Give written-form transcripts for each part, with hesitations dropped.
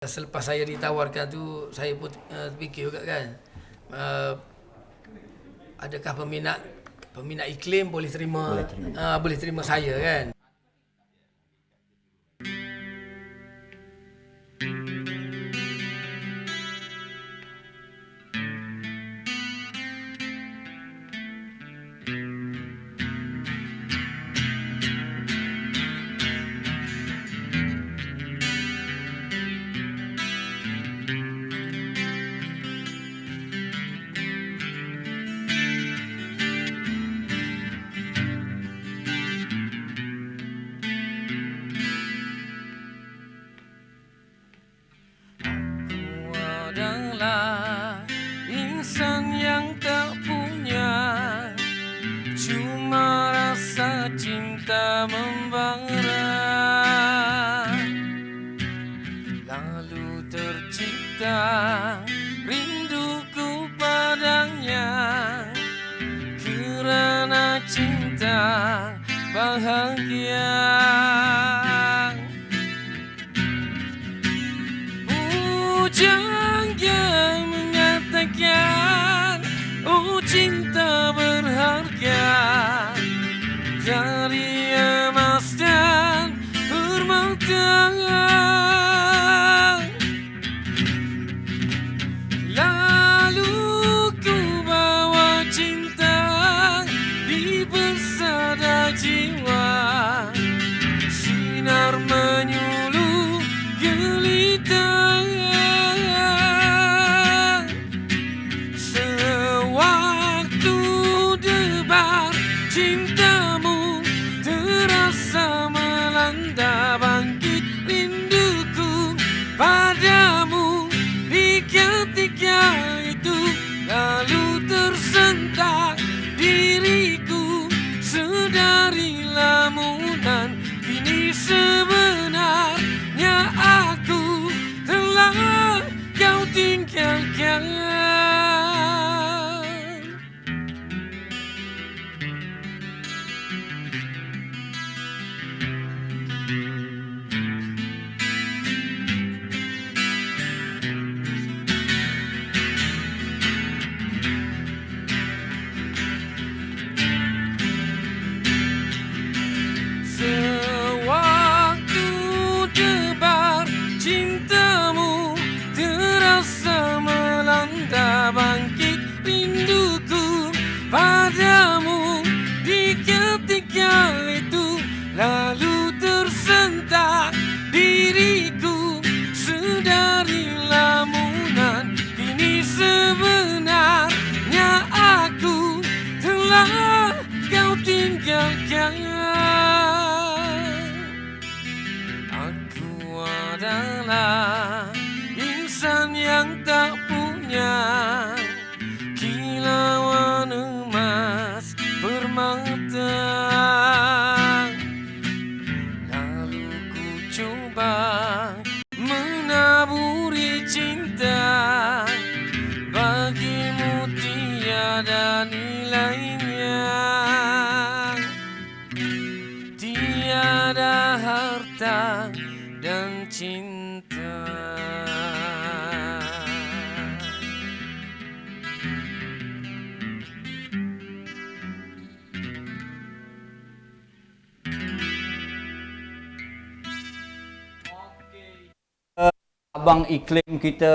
Selepas saya ditawarkan tu, saya pun fikir juga kan, uh, adakah peminat iklim boleh terima, boleh terima saya kan. Aku adalah insan yang tak punya, cuma rasa cinta membara. Lalu tercipta rinduku padanya, kerana cinta bahagia. Pujangga mengatakan, oh cinta berharga dari emas dan permata. Lalu ku bawa cinta di persada jiwa, sinar menyuluh gelita. Sewaktu debar cintamu terasa melanda, bangkit rinduku padamu di ketika itu. Lalu tersentak diriku sedari lamunan, kini sebenarnya aku telah kau tinggalkan. Sewaktu debar cintamu terasa melanda, bangkit rinduku padamu di ketika itu. Lalu tersentak diriku sedari lamunan, kini sebenarnya aku telah kau tinggalkan. Aku adalah insan yang tak punya kilauan emas permata. Lalu ku coba menaburi cinta, bagimu tiada nilainya, tiada harta dan cinta. Abang Iklim kita,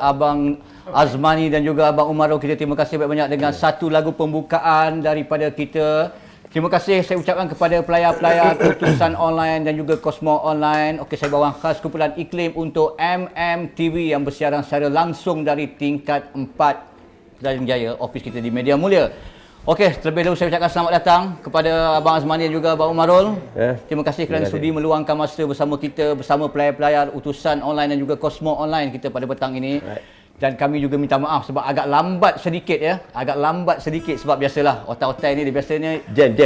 Abang Azmani dan juga Abang Umarul, kita terima kasih banyak-banyak dengan satu lagu pembukaan daripada kita. Terima kasih saya ucapkan kepada pelayar-pelayar Utusan Online dan juga Kosmo Online. Okey, saya bawa khas kumpulan Iklim untuk MMTV yang bersiaran secara langsung dari tingkat 4 Petaling Jaya, ofis kita di Media Mulia. Okey, terlebih dahulu saya ucapkan selamat datang kepada Abang Azmani dan juga Abang Umarul. Terima kasih kerana sudi meluangkan masa bersama kita, bersama pelayar-pelayar Utusan Online dan juga Kosmo Online kita pada petang ini. Dan kami juga minta maaf sebab agak lambat sedikit ya. Agak lambat sedikit sebab biasalah otai-otai ni dia biasanya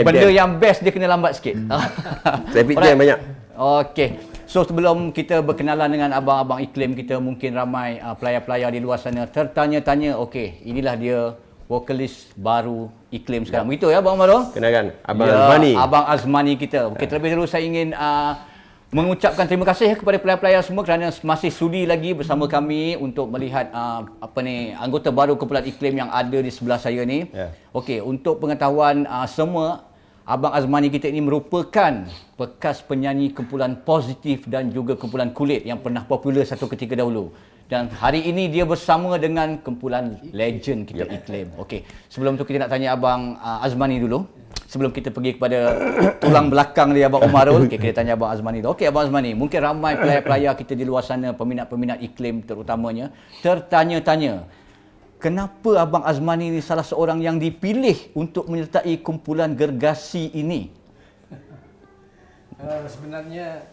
benda yang best dia kena lambat sikit. Traffic jam banyak. Okey. So sebelum kita berkenalan dengan abang-abang Iklim kita, mungkin ramai pelayar-pelayar di luar sana tertanya-tanya, okey, inilah dia vokalis baru Iklim sekarang. Begitu ya Abang Marul? Kenalkan, Abang ya, Azmani. Abang Azmani kita. Okey, terlebih dahulu saya ingin mengucapkan terima kasih kepada player-player semua kerana masih sudi lagi bersama kami untuk melihat anggota baru kumpulan Iklim yang ada di sebelah saya ni. Okey, untuk pengetahuan semua, Abang Azmani kita ini merupakan bekas penyanyi kumpulan Positif dan juga kumpulan Kulit yang pernah popular satu ketika dahulu. Dan hari ini dia bersama dengan kumpulan legend kita Iklim. Okey, sebelum tu kita nak tanya Abang Azmani dulu. Sebelum kita pergi kepada tulang belakang dia Abang Umarul, okay, kita tanya Abang Azmani dulu. Okey Abang Azmani, mungkin ramai player-player kita di luar sana, peminat-peminat Iklim terutamanya, tertanya-tanya, kenapa Abang Azmani ni salah seorang yang dipilih untuk menyertai kumpulan gergasi ini? Sebenarnya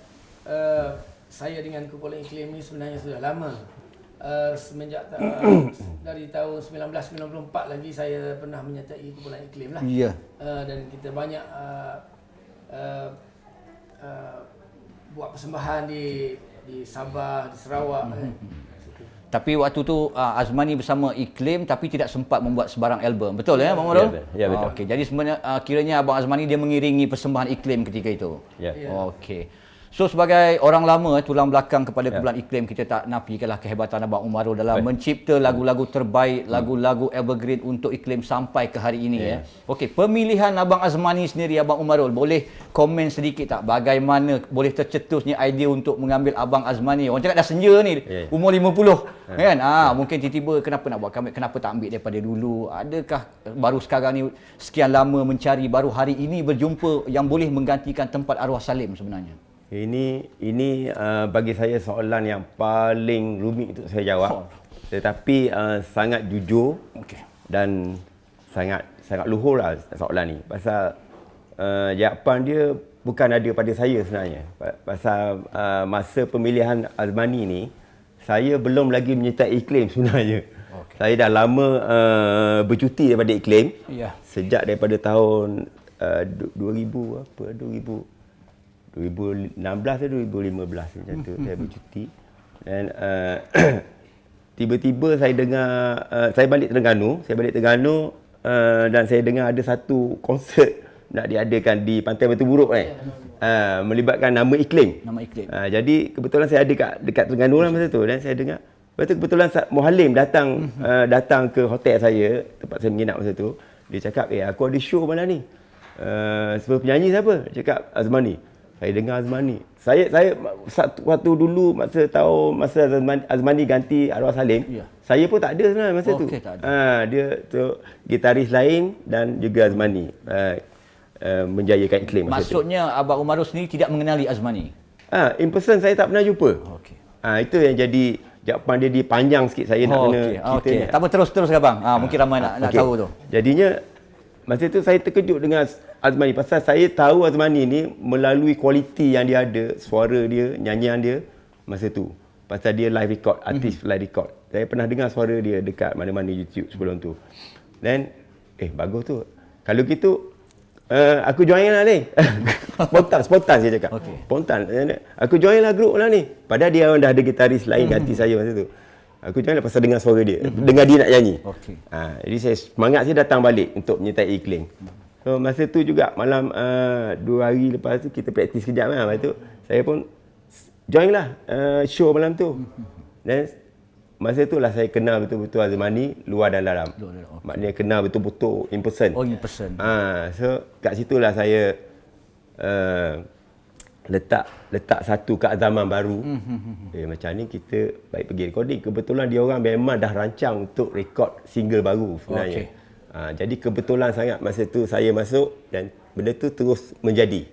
saya dengan kumpulan Iklim ni sebenarnya sudah lama. Semenjak dari tahun 1994 lagi saya pernah menyertai kumpulan Iklim lah. Ya. Dan kita banyak buat persembahan di Sabah, di Sarawak. Tapi waktu tu Azmani bersama Iklim tapi tidak sempat membuat sebarang album. Betul ya Abang Umarul? Ya, betul. Okey, jadi sebenarnya kiranya Abang Azmani dia mengiringi persembahan Iklim ketika itu. Ya. Okey. So sebagai orang lama tulang belakang kepada kumpulan Iklim, kita tak nafikanlah kehebatan Abang Umarul dalam mencipta lagu-lagu terbaik, lagu-lagu evergreen untuk Iklim sampai ke hari ini ya. Okey, pemilihan Abang Azmani sendiri Abang Umarul, boleh komen sedikit tak bagaimana boleh tercetusnya idea untuk mengambil Abang Azmani? Orang cakap dah senja ni, umur 50 kan? Mungkin tiba-tiba kenapa nak buat, kenapa tak ambil daripada dulu? Adakah baru sekarang ni sekian lama mencari, baru hari ini berjumpa yang boleh menggantikan tempat arwah Salim sebenarnya? Ini bagi saya soalan yang paling rumit untuk saya jawab. Tetapi sangat jujur dan sangat luhur lah soalan ni. Pasal jawapan dia bukan ada pada saya sebenarnya. Pasal masa pemilihan Azmani ni, saya belum lagi menyertai Iklim sebenarnya. Saya dah lama bercuti daripada Iklim. Sejak daripada tahun 2016 atau 2015 macam tu saya bercuti. Dan tiba-tiba saya dengar saya balik Terengganu dan saya dengar ada satu konsert nak diadakan di Pantai Batu Buruk melibatkan nama Iklim. Jadi kebetulan saya ada dekat Terengganu lah masa tu, dan saya dengar. Lepas tu kebetulan Muhalim datang ke hotel saya, tempat saya menginap masa tu. Dia cakap, aku ada show malam ni. Sebab penyanyi siapa? Dia cakap Azmani. Saya dengar Azmani. Saya waktu dulu masa Azmani ganti arwah Salim, saya pun tak ada sebenarnya masa tu. Dia tu gitaris lain dan juga Azmani menjayakan Iklim masa tu. Maksudnya Abang Umarul sendiri tidak mengenali Azmani? In person saya tak pernah jumpa. Itu yang jadi jawapan dia panjang sikit, saya nak kena cerita. Tak apa, terus abang. Mungkin ramai nak tahu tu. Jadinya masa tu saya terkejut dengan Azmani, pasal saya tahu Azmani ni melalui kualiti yang dia ada, suara dia, nyanyian dia masa tu. Pasal dia live record, artis live record. Saya pernah dengar suara dia dekat mana-mana YouTube sebelum tu. Dan bagus tu. Kalau gitu aku join lah ni. Spontan saya cakap. Spontan. Aku join lah grup lah ni. Padahal dia dah ada gitaris lain ganti saya masa tu. Aku join lah pasal dengar suara dia, dengar dia nak nyanyi. Jadi saya semangat, saya datang balik untuk menyertai Iklim. So masa tu juga malam 2 hari lepas tu kita praktis kejap lah. Lepas tu saya pun join lah show malam tu. Dan masa tu lah saya kenal betul-betul Azmani luar dan dalam. Maknanya kenal betul-betul in person. In person. So kat situlah saya letak satu keazaman baru. Macam ni kita baik pergi recording. Kebetulan dia orang memang dah rancang untuk rekod single baru sebenarnya. Jadi kebetulan sangat masa tu saya masuk dan benda tu terus menjadi.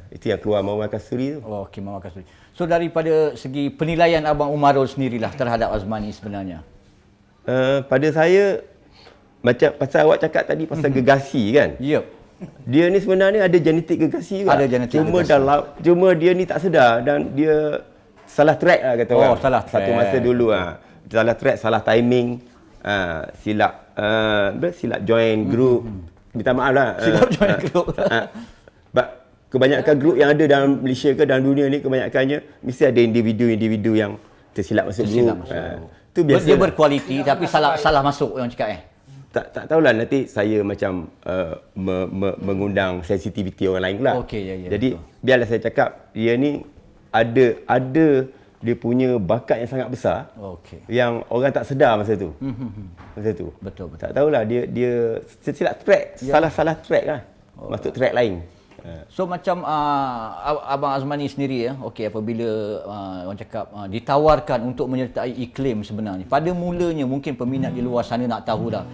Itu yang keluar Mawar Kasturi tu. Mawar Kasturi. So daripada segi penilaian Abang Umarul sendirilah terhadap Azmani sebenarnya. Pada saya, macam pasal awak cakap tadi pasal gegasi kan? Dia ni sebenarnya ada genetik gegasi juga. Ada genetik gegasi. Cuma dia ni tak sedar dan dia salah track lah kata orang. Salah track. Satu masa dulu salah track, salah timing, silap join group. Minta maaf lah. Silap join group. Kebanyakan grup yang ada dalam Malaysia ke dalam dunia ni, kebanyakannya mesti ada individu-individu yang tersilap masuk grup. Itu biasa. Dia berkualiti tapi salah masuk orang cakap tak tahulah nanti saya macam mengundang sensitiviti orang lain pula. Okey, ya, Jadi biarlah saya cakap dia ni ada dia punya bakat yang sangat besar. Okey. Yang orang tak sedar masa tu. Masa tu. Betul. Tak tahulah dia silap track, salah track lah. Masuk track lain. So macam Abang Azmani sendiri okey, apabila orang cakap ditawarkan untuk menyertai iklim sebenarnya. Pada mulanya mungkin peminat di luar sana nak tahu dah.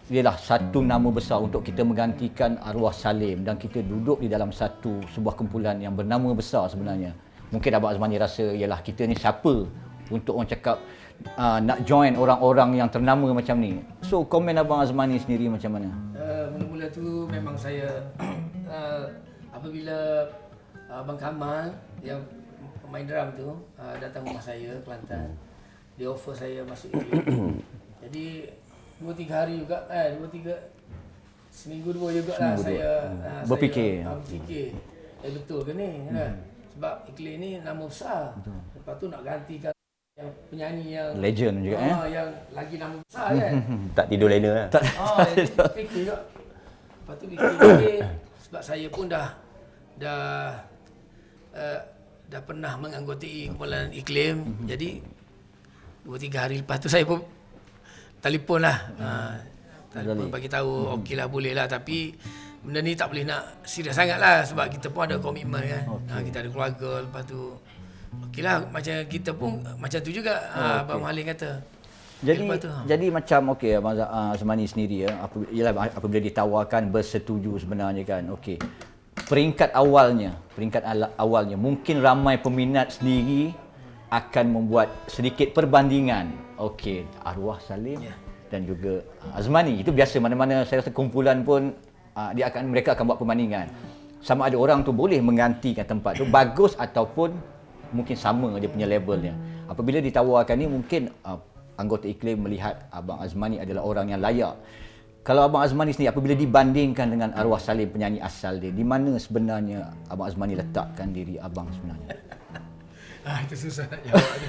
Ialah satu nama besar untuk kita menggantikan arwah Salim dan kita duduk di dalam sebuah kumpulan yang bernama besar sebenarnya. Mungkin Abang Azmani rasa ialah kita ni siapa untuk orang cakap nak join orang-orang yang ternama macam ni. So komen Abang Azmani sendiri macam mana? Mula-mula tu memang saya apabila Abang Kamal yang pemain drum tu datang rumah saya Kelantan, dia offer saya masuk iklim. Jadi 2-3 hari juga, 2-3 seminggu 2 jugalah saya berfikir. Saya berfikir betul ke ni kan? Sebab iklim ni nama besar. Lepas tu nak gantikan yang penyanyi yang Legend juga yang lagi nama besar kan. Tak tidur lena lah. Fikir juga. Lepas tu fikir sebab saya pun dah pernah menganggotai kumpulan iklim. Jadi 2-3 hari lepas tu saya pun telefon lah. Telefon bagi tahu okeylah bolehlah, tapi benda ni tak boleh nak serius sangat lah sebab kita pun ada komitmen kan. Kita ada keluarga, lepas tu okeylah macam kita pun macam tu juga. Abang Halil kata. Jadi macam okey Abang Azmani sendiri apabila ditawarkan bersetuju sebenarnya kan. Okey. Peringkat awalnya mungkin ramai peminat sendiri akan membuat sedikit perbandingan. Okey, arwah Salim dan juga Azmani. Itu biasa mana-mana saya rasa kumpulan pun mereka akan buat perbandingan. Sama ada orang tu boleh menggantikan tempat tu bagus ataupun mungkin sama dia punya levelnya. Apabila ditawarkan ni mungkin anggota iklim melihat Abang Azmani adalah orang yang layak. Kalau Abang Azmani sendiri apabila dibandingkan dengan arwah Salim penyanyi asal dia, di mana sebenarnya Abang Azmani letakkan diri abang sebenarnya? Itu susah nak jawab ni.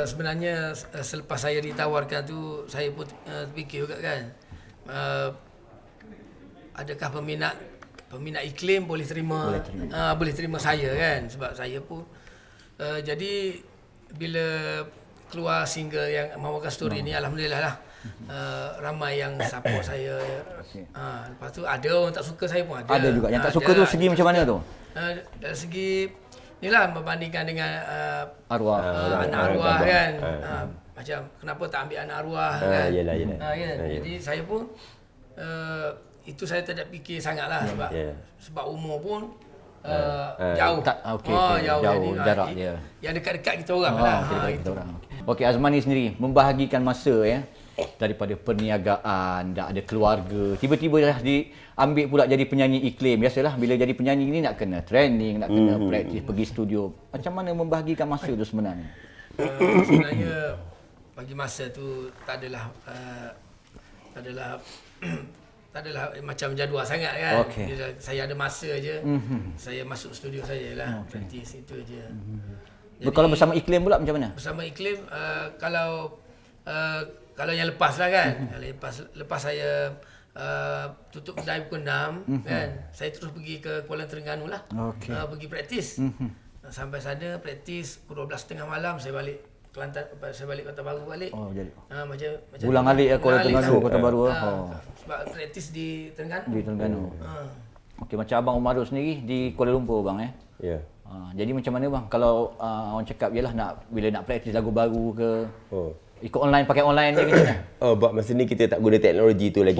Sebenarnya selepas saya ditawarkan tu saya pun fikir juga kan. Adakah peminat iklim boleh terima saya kan, sebab saya pun jadi bila keluar single yang Mawakan Story ni alhamdulillah lah ramai yang support saya. Lepas tu ada orang tak suka saya pun ada. Ada juga yang tak suka tu segi macam mana tu? Dari segi inilah membandingkan dengan Arwah. anak arwah kan. Macam kenapa tak ambil anak arwah kan. Yelah. Kan? Jadi saya pun itu saya tak fikir sangatlah sebab umur pun jauh. Jauh jarak dia. Yang dekat-dekat kita orang lah. Kita orang. Okey, Azmani sendiri membahagikan masa daripada perniagaan, dah ada keluarga, tiba-tiba dah diambil pula jadi penyanyi iklim. Biasalah bila jadi penyanyi ni nak kena training, nak kena praktis, pergi studio. Macam mana membahagikan masa tu sebenarnya? Sebenarnya bagi masa tu tak adalah macam jadual sangat kan. Bila saya ada masa je, saya masuk studio saya lah, praktis itu je. Jadi, kalau bersama iklim pula macam mana? Bersama iklim kalau yang lepas lah kan. Lepas saya tutup kedai pukul 6 kan, saya terus pergi ke Kuala Terengganu lah. Pergi praktis. Sampai sana praktis pukul 12.30 malam saya balik Kelantan, saya balik Kota Baru balik. Jadi. Macam ulang alik Kuala Terengganu, Kota Baru. Sebab praktis di Terengganu. Di Terengganu. Okey, macam Abang Umarul sendiri di Kuala Lumpur bang Ya. Jadi macam mana bang kalau orang cakap ialah bila nak praktis lagu baru ke ikut online, pakai online je gitu kan? Buat masa ni kita tak guna teknologi tu lagi.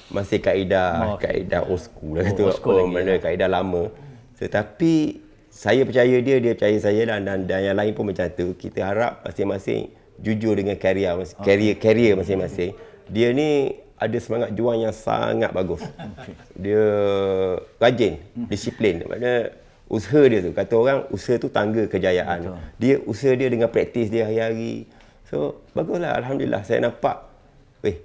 Masih kaedah old school lah kata orang mana kaedah lama. Tetapi saya percaya dia percaya saya dan yang lain pun macam tu. Kita harap masing-masing jujur dengan career masing-masing. Dia ni ada semangat juang yang sangat bagus. Dia rajin, disiplin. Maknanya usaha dia tu, kata orang usaha tu tangga kejayaan. Betul. Dia usaha dia dengan praktis dia hari-hari. So baguslah, alhamdulillah saya nampak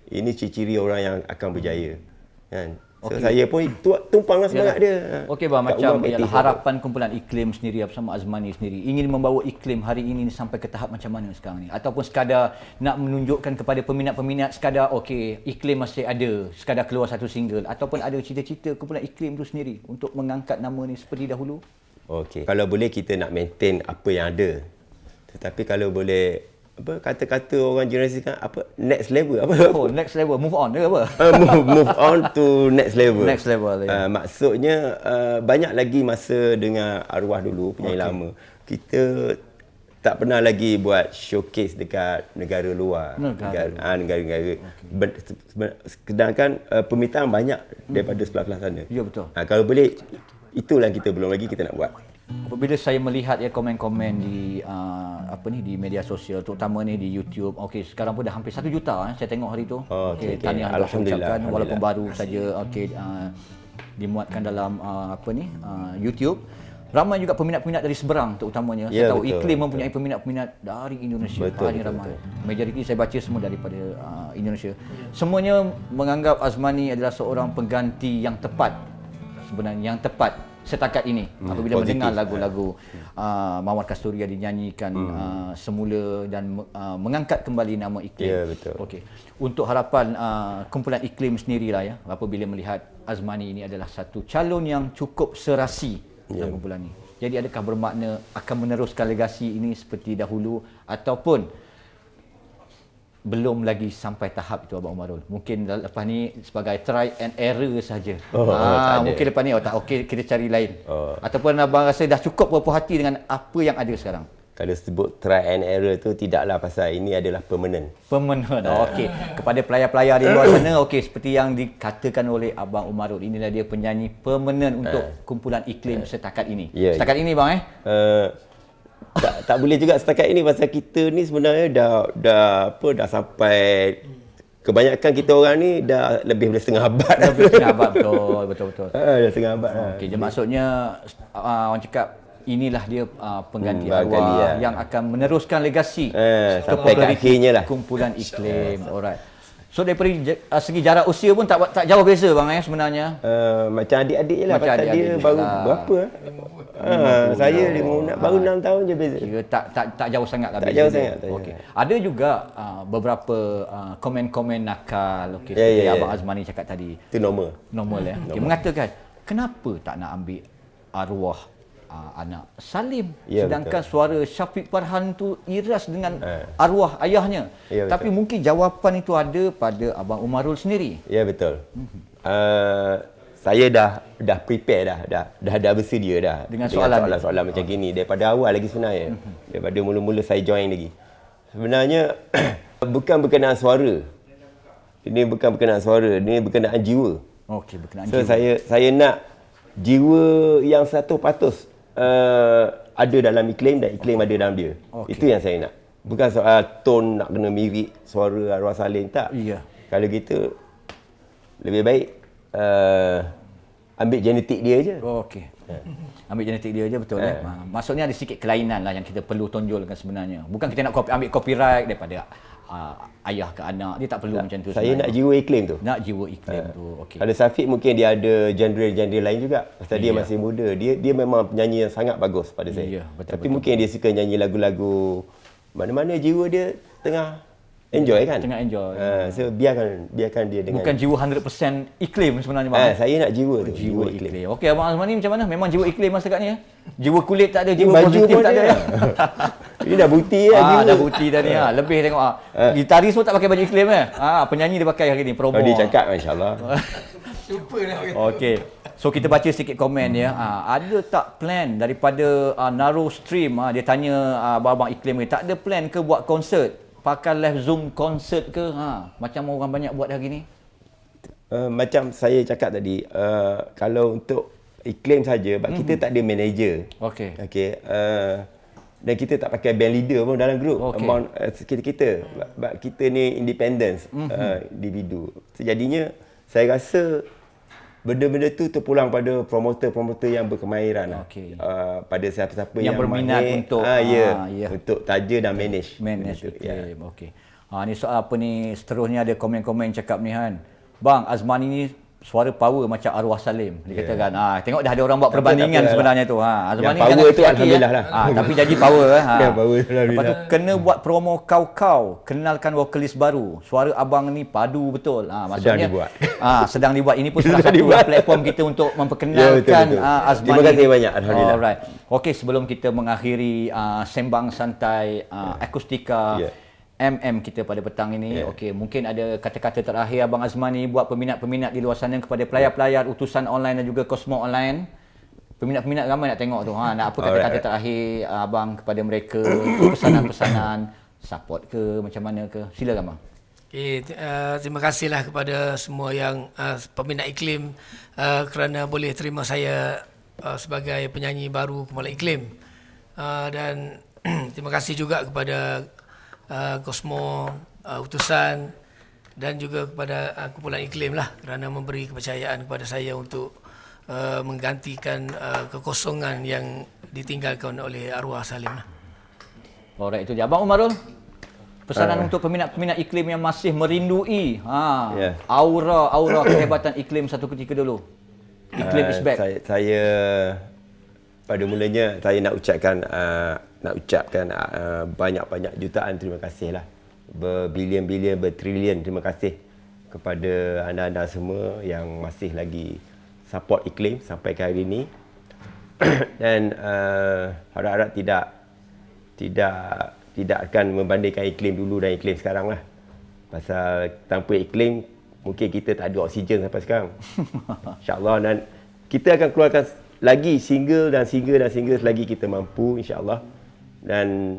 ini ciri-ciri orang yang akan berjaya. Kan? So saya pun tumpanglah semangat dia. Okey bang, Kat macam rumah ialah aktif harapan kumpulan Iklim sendiri bersama Azmani sendiri ingin membawa Iklim hari ini sampai ke tahap macam mana sekarang ni, ataupun sekadar nak menunjukkan kepada peminat-peminat sekadar okey Iklim masih ada, sekadar keluar satu single, ataupun ada cita-cita kumpulan Iklim tu sendiri untuk mengangkat nama ni seperti dahulu? Okey. Kalau boleh kita nak maintain apa yang ada. Tetapi kalau boleh kata-kata orang generasi kan next level Oh, next level, move on ke apa? move on to next level. Next level, ya. Maksudnya banyak lagi masa dengan arwah dulu penyanyi lama. Kita tak pernah lagi buat showcase dekat negara luar. Negara-negara. Sedangkan permintaan banyak daripada sebelah-belah sana. Ya, betul. Kalau boleh itulah kita belum lagi kita nak buat. Apabila saya melihat komen-komen di di media sosial, terutama ni di YouTube. Okey, sekarang pun dah hampir 1 juta saya tengok hari tu. Okey, tahniah alhamdulillah, walaupun baru saja dimuatkan dalam YouTube. Ramai juga peminat-peminat dari seberang terutamanya. Saya tahu betul, Iklim mempunyai peminat-peminat dari Indonesia. Paling ramai. Majoriti saya baca semua daripada Indonesia. Semuanya menganggap Azmani adalah seorang pengganti yang tepat. Sebenarnya yang tepat setakat ini apabila mendengar lagu-lagu Mawar Kastoria dinyanyikan semula dan mengangkat kembali nama Iklim. Ya, betul. Okey. Untuk harapan kumpulan Iklim sendirilah ya, apabila melihat Azmani ini adalah satu calon yang cukup serasi dalam kumpulan ini. Jadi adakah bermakna akan meneruskan legasi ini seperti dahulu ataupun belum lagi sampai tahap itu Abang Umarul? Mungkin lepas ni sebagai try and error saja. Mungkin lepas ni tak okey kita cari lain. Ataupun abang rasa dah cukup berpuas hati dengan apa yang ada sekarang? Kalau sebut try and error tu tidaklah, pasal ini adalah permanent. Okey. Kepada pelayar-pelayar di luar sana, okey, seperti yang dikatakan oleh Abang Umarul, inilah dia penyanyi permanent untuk kumpulan Iklim setakat ini. Setakat ini bang tak boleh juga setakat ini, pasal kita ni sebenarnya dah sampai, kebanyakan kita orang ni dah lebih dari setengah abad. Lebih setengah abad, betul. Dah setengah abad. Okey, jadi maksudnya orang cakap inilah dia pengganti arwah yang akan meneruskan legasi sampai ke akhirnya lah kumpulan Iklim. Alright. So daripada segi jarak usia pun tak jauh beza bang sebenarnya. Macam adik-adik je lah, macam pasal adik-adik dia baru berapa? Saya baru 6 tahun je beza. Kira tak jauh sangat lah. Tak jauh sangat. Okey. Ada juga beberapa komen-komen nakal, okey, seperti Abang Azmani cakap tadi. Itu normal ya. Okay, mengatakan kenapa tak nak ambil arwah anak Salim, sedangkan betul, suara Syafiq Farhan tu iras dengan arwah ayahnya. Tapi mungkin jawapan itu ada pada Abang Umarul sendiri. Ya, betul. Saya dah prepare dah bersedia dah dengan soalan macam gini daripada awal lagi sebenarnya. Daripada mula-mula saya join lagi. Sebenarnya bukan berkenaan suara. Ini bukan berkenaan suara, ini berkenaan jiwa. Okey, berkenaan jiwa. So saya nak jiwa yang 100% ada dalam Iklim dan Iklim ada dalam dia. Itu yang saya nak. Bukan soal tone nak kena mirip suara arwah Salim, tak. Kalau gitu lebih baik ambil genetik dia je. Okey. Ambil genetik dia je, betul maksudnya ada sikit kelainan lah yang kita perlu tonjolkan sebenarnya. Bukan kita nak ambil copyright daripada ayah ke anak, dia tak perlu macam tu. Saya nak jiwa Iklim tu. Nak jiwa Iklim tu. Okey. Kalau Syafiq mungkin dia ada genre lain juga. Pasal dia masih muda. Dia memang penyanyi yang sangat bagus pada saya. Tapi mungkin dia suka nyanyi lagu-lagu mana-mana jiwa dia tengah enjoy kan? Tengah enjoy. So biarkan dia dengan, bukan jiwa 100% Iklim sebenarnya bang. Saya nak jiwa tu. Jiwa Iklim. Okey, Abang Azmani macam mana? Memang jiwa Iklim masa kat ni ya? Jiwa kulit tak ada, jiwa positif tak ada. Ini dah bukti jiwa. Dah bukti dah ni Lebih tengok gitaris pun tak pakai baju Iklim penyanyi dia pakai hari ni promo. Dia cakap masya-Allah. Super dah. Okey. So kita baca sikit komen ya. Ada tak plan daripada Naro Stream dia tanya abang Iklim ni, tak ada plan ke buat konsert? Pakai live Zoom konsert ke? Macam orang banyak buat hari ni. Macam saya cakap tadi, kalau untuk Iklim saja, kita tak ada manager. Okey. Dan kita tak pakai band leader pun dalam grup. Kita ni independent individu. Jadinya saya rasa benda-benda tu terpulang pada promoter-promoter yang berkemahiran pada siapa-siapa yang berminat untuk untuk taja dan manage Iklim. Okey. Ni soal apa ni, seterusnya ada komen-komen cakap ni kan. Bang, Azmani ni suara power macam arwah Salim dikatakan. Tengok dah ada orang buat perbandingan sebenarnya tu. Azman ni power tu alhamdulillah lah. Tapi jadi power. Power alhamdulillah. Lepas tu kena buat promo kau-kau, kenalkan vokalis baru. Suara abang ni padu betul. Maksudnya dibuat. Sedang dibuat. Ini pun salah satu platform kita untuk memperkenalkan betul. Azman. Terima kasih banyak, alhamdulillah. Alright. Okey, sebelum kita mengakhiri sembang santai akustika MM kita pada petang ini. Okey, mungkin ada kata-kata terakhir Abang Azmani buat peminat-peminat di luar sana kepada pelayar-pelayar utusan online dan juga Cosmo Online. Peminat-peminat ramai nak tengok tu. Nak apa kata-kata terakhir abang kepada mereka, pesanan-pesanan, support ke macam mana ke? Silakan bang. Okay, terima kasihlah kepada semua yang peminat iklim kerana boleh terima saya sebagai penyanyi baru Kumpulan Iklim. Dan terima kasih juga kepada Cosmo Utusan dan juga kepada Kumpulan Iklim lah kerana memberi kepercayaan kepada saya untuk menggantikan kekosongan yang ditinggalkan oleh arwah Salim lah. Alright, itu dia. Abang Umarul, pesanan untuk peminat-peminat iklim yang masih merindui aura kehebatan iklim satu ketika dulu. Iklim is back. Saya pada mulanya saya nak ucapkan banyak-banyak jutaan terima kasih lah. Berbilion-bilion, bertrilion terima kasih kepada anda-anda semua yang masih lagi support iklim sampai ke hari ini. Dan harap-harap tidak akan membandingkan iklim dulu dan iklim sekarang lah. Pasal tanpa iklim mungkin kita tak ada oksigen sampai sekarang. InsyaAllah, dan kita akan keluarkan lagi single selagi kita mampu, insyaAllah. Dan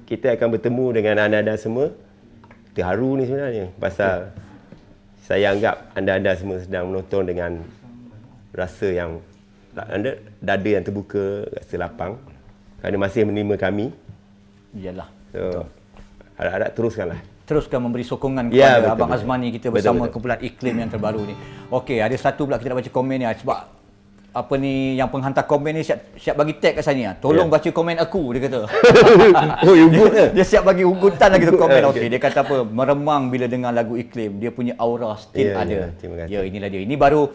kita akan bertemu dengan anda-anda semua. Terharu ni sebenarnya pasal saya anggap anda-anda semua sedang menonton dengan rasa yang dada yang terbuka, rasa lapang kerana masih menerima kami. Iyalah. So, harap-harap teruskanlah. Teruskan memberi sokongan kepada betul, Abang betul. Azmani kita bersama Betul. Kumpulan Iklim yang terbaru ni. Okey, ada satu pula kita nak baca komen ni sebab apa ni yang penghantar komen ni siap bagi tag kat saya. Tolong baca komen aku, dia kata. Oh, you good ke? Dia siap bagi ugutan lagi tu komen. Okay. Okey, dia kata apa? Meremang bila dengar lagu Iklim. Dia punya aura still ada. Terima kasih. Ya, inilah dia. Ini baru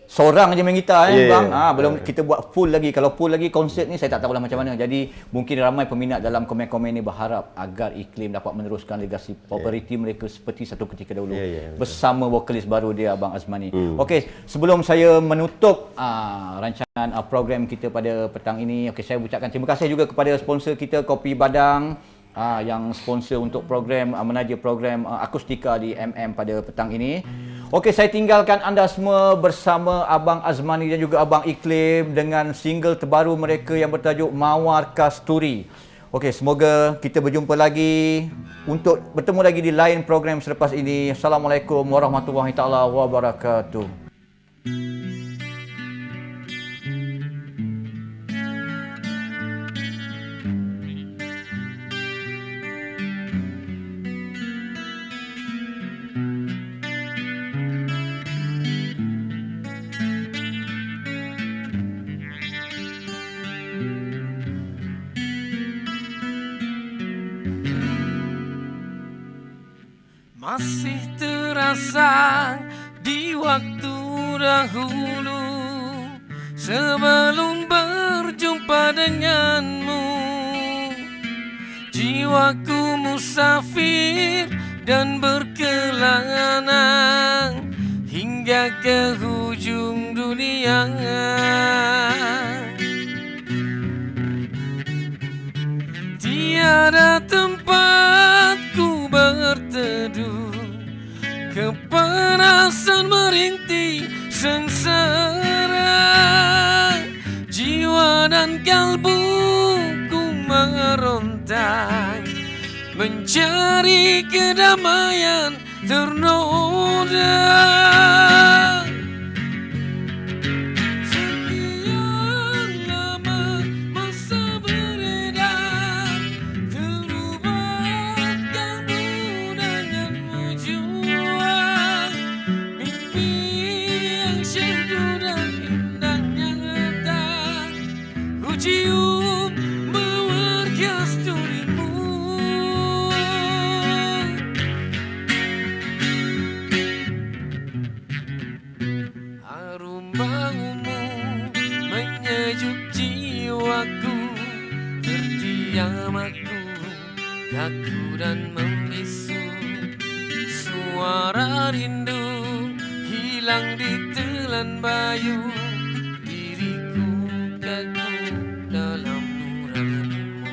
seorang je main gitar bang. Belum kita buat full lagi. Kalau full lagi konsert ni saya tak tahulah macam mana. Jadi mungkin ramai peminat dalam komen-komen ni berharap agar Iklim dapat meneruskan legasi populariti mereka seperti satu ketika dahulu bersama vokalis baru dia Abang Azmani. Okey, sebelum saya menutup rancangan program kita pada petang ini, okey, saya ucapkan terima kasih juga kepada sponsor kita Kopi Badang yang sponsor untuk program menaja program akustika di MM pada petang ini. Okey, saya tinggalkan anda semua bersama Abang Azmani dan juga Abang Iklim dengan single terbaru mereka yang bertajuk Mawar Kasturi. Okey, semoga kita berjumpa lagi untuk bertemu lagi di lain program selepas ini. Assalamualaikum warahmatullahi taala wabarakatuh. Masih terasa di waktu dahulu sebelum berjumpa denganmu, jiwaku musafir dan berkelana hingga ke hujung dunia. Tiada tempatku berteduh, kepanasan merintih sengsara, jiwa dan kalbuku meronta mencari kedamaian ternoda. Sekian lama masa beredar, terubat kalbu denganmu jua, mimpi yang syahdu dan indahnya nyata, ku cium mawar kasturimu. namaku, kaku dan membisu. Suara rindu hilang di telan bayu, diriku kaku dalam nuranimu.